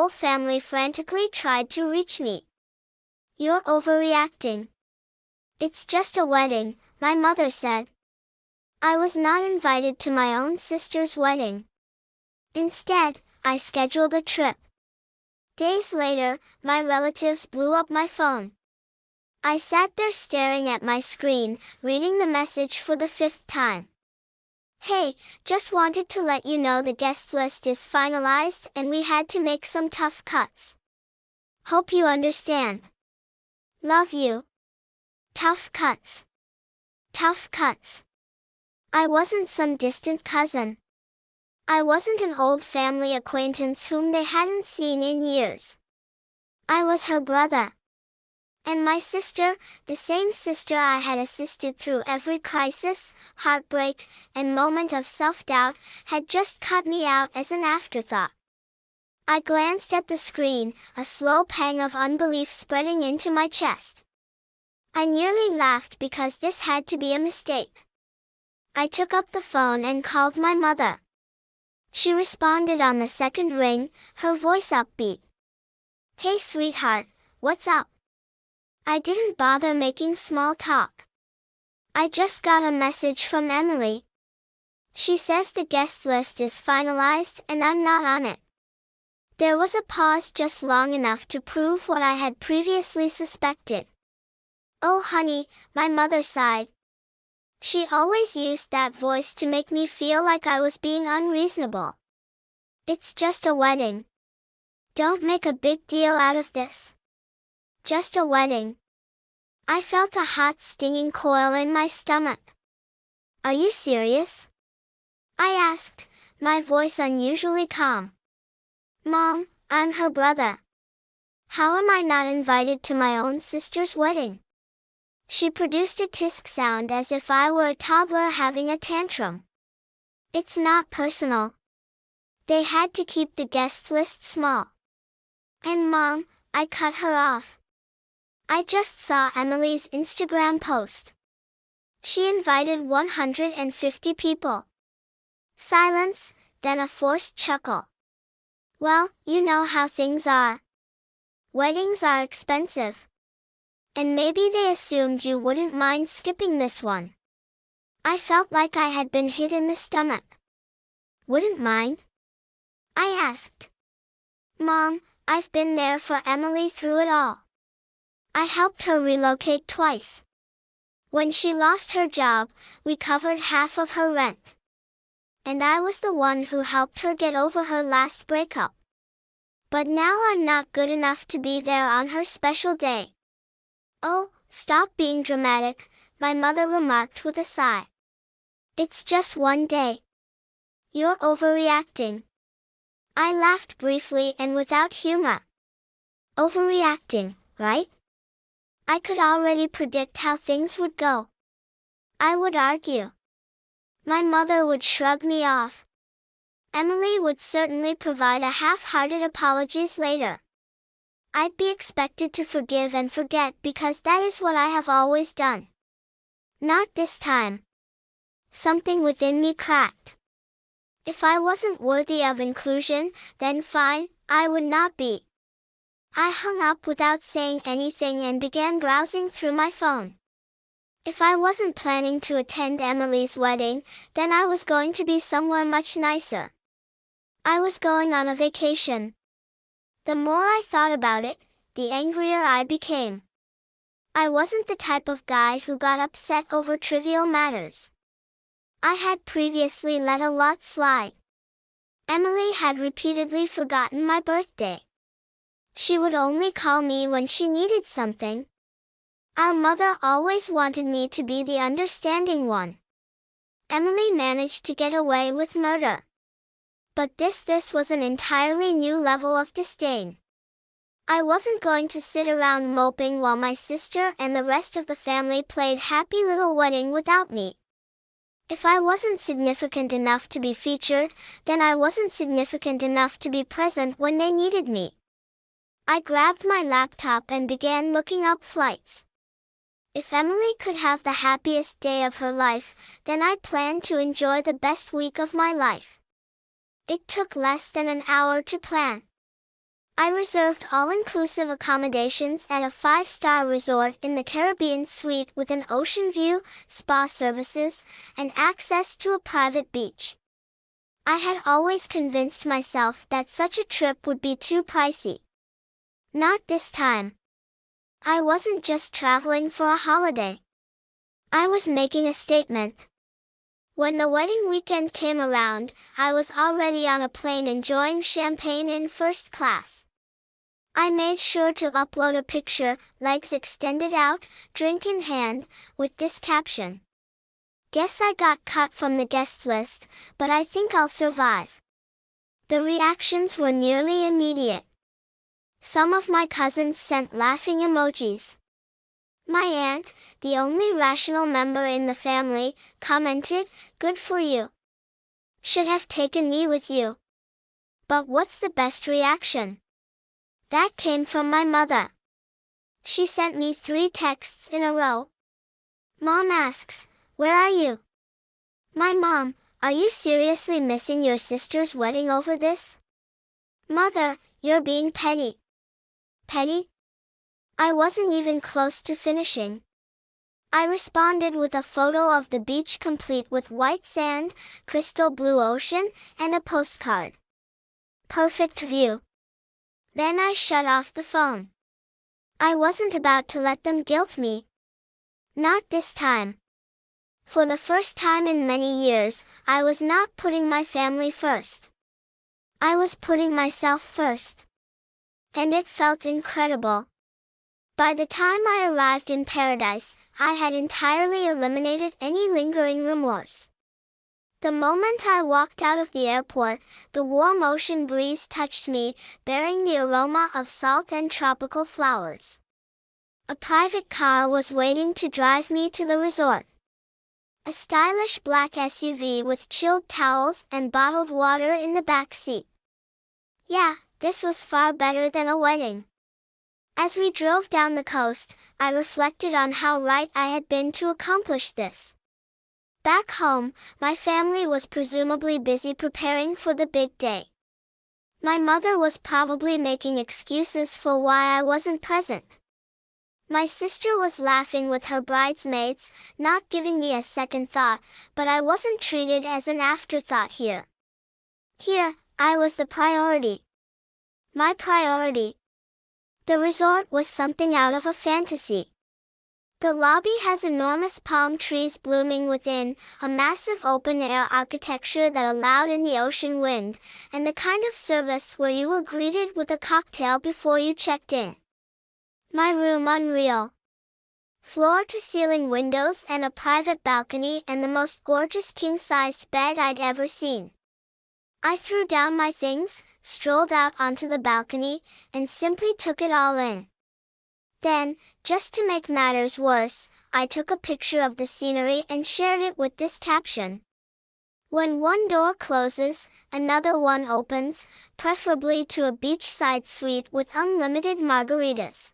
whole family frantically tried to reach me. "You're overreacting. It's just a wedding," my mother said. I was not invited to my own sister's wedding. Instead, I scheduled a trip. Days later, my relatives blew up my phone. I sat there staring at my screen, reading the message for the 5th time. "Hey, just wanted to let you know the guest list is finalized and we had to make some tough cuts. Hope you understand. Love you." Tough cuts. Tough cuts. I wasn't some distant cousin. I wasn't an old family acquaintance whom they hadn't seen in years. I was her brother. And my sister, the same sister I had assisted through every crisis, heartbreak, and moment of self-doubt, had just cut me out as an afterthought. I glanced at the screen, a slow pang of unbelief spreading into my chest. I nearly laughed because this had to be a mistake. I took up the phone and called my mother. She responded on the second ring, her voice upbeat. "Hey sweetheart, what's up?" I didn't bother making small talk. "I just got a message from Emily. She says the guest list is finalized and I'm not on it." There was a pause just long enough to prove what I had previously suspected. "Oh honey," my mother sighed. She always used that voice to make me feel like I was being unreasonable. "It's just a wedding. Don't make a big deal out of this. Just a wedding." I felt a hot stinging coil in my stomach. "Are you serious?" I asked, my voice unusually calm. "Mom, I'm her brother. How am I not invited to my own sister's wedding?" She produced a tisk sound as if I were a toddler having a tantrum. "It's not personal. They had to keep the guest list small." "And Mom," I cut her off. "I just saw Emily's Instagram post. She invited 150 people." Silence, then a forced chuckle. "Well, you know how things are. Weddings are expensive. And maybe they assumed you wouldn't mind skipping this one." I felt like I had been hit in the stomach. "Wouldn't mind?" I asked. "Mom, I've been there for Emily through it all. I helped her relocate twice. When she lost her job, we covered half of her rent. And I was the one who helped her get over her last breakup. But now I'm not good enough to be there on her special day." "Oh, stop being dramatic," my mother remarked with a sigh. "It's just one day. You're overreacting." I laughed briefly and without humor. Overreacting, right? I could already predict how things would go. I would argue. My mother would shrug me off. Emily would certainly provide a half-hearted apologies later. I'd be expected to forgive and forget because that is what I have always done. Not this time. Something within me cracked. If I wasn't worthy of inclusion, then fine, I would not be. I hung up without saying anything and began browsing through my phone. If I wasn't planning to attend Emily's wedding, then I was going to be somewhere much nicer. I was going on a vacation. The more I thought about it, the angrier I became. I wasn't the type of guy who got upset over trivial matters. I had previously let a lot slide. Emily had repeatedly forgotten my birthday. She would only call me when she needed something. Our mother always wanted me to be the understanding one. Emily managed to get away with murder. But this was an entirely new level of disdain. I wasn't going to sit around moping while my sister and the rest of the family played happy little wedding without me. If I wasn't significant enough to be featured, then I wasn't significant enough to be present when they needed me. I grabbed my laptop and began looking up flights. If Emily could have the happiest day of her life, then I planned to enjoy the best week of my life. It took less than an hour to plan. I reserved all-inclusive accommodations at a 5-star resort in the Caribbean suite with an ocean view, spa services, and access to a private beach. I had always convinced myself that such a trip would be too pricey. Not this time. I wasn't just traveling for a holiday. I was making a statement. When the wedding weekend came around, I was already on a plane enjoying champagne in first class. I made sure to upload a picture, legs extended out, drink in hand, with this caption. Guess I got cut from the guest list, but I think I'll survive. The reactions were nearly immediate. Some of my cousins sent laughing emojis. My aunt, the only rational member in the family, commented, "Good for you. Should have taken me with you." But what's the best reaction? That came from my mother. She sent me 3 texts in a row. Mom asks, "Where are you?" My mom, "Are you seriously missing your sister's wedding over this?" Mother, "You're being petty." Petty? I wasn't even close to finishing. I responded with a photo of the beach complete with white sand, crystal blue ocean, and a postcard. Perfect view. Then I shut off the phone. I wasn't about to let them guilt me. Not this time. For the first time in many years, I was not putting my family first. I was putting myself first. And it felt incredible. By the time I arrived in paradise, I had entirely eliminated any lingering remorse. The moment I walked out of the airport, the warm ocean breeze touched me, bearing the aroma of salt and tropical flowers. A private car was waiting to drive me to the resort. A stylish black SUV with chilled towels and bottled water in the back seat. Yeah, this was far better than a wedding. As we drove down the coast, I reflected on how right I had been to accomplish this. Back home, my family was presumably busy preparing for the big day. My mother was probably making excuses for why I wasn't present. My sister was laughing with her bridesmaids, not giving me a second thought, but I wasn't treated as an afterthought here. Here, I was the priority. My priority. The resort was something out of a fantasy. The lobby has enormous palm trees blooming within, a massive open-air architecture that allowed in the ocean wind, and the kind of service where you were greeted with a cocktail before you checked in. My room unreal. Floor-to-ceiling windows and a private balcony and the most gorgeous king-sized bed I'd ever seen. I threw down my things, strolled out onto the balcony, and simply took it all in. Then, just to make matters worse, I took a picture of the scenery and shared it with this caption. When one door closes, another one opens, preferably to a beachside suite with unlimited margaritas.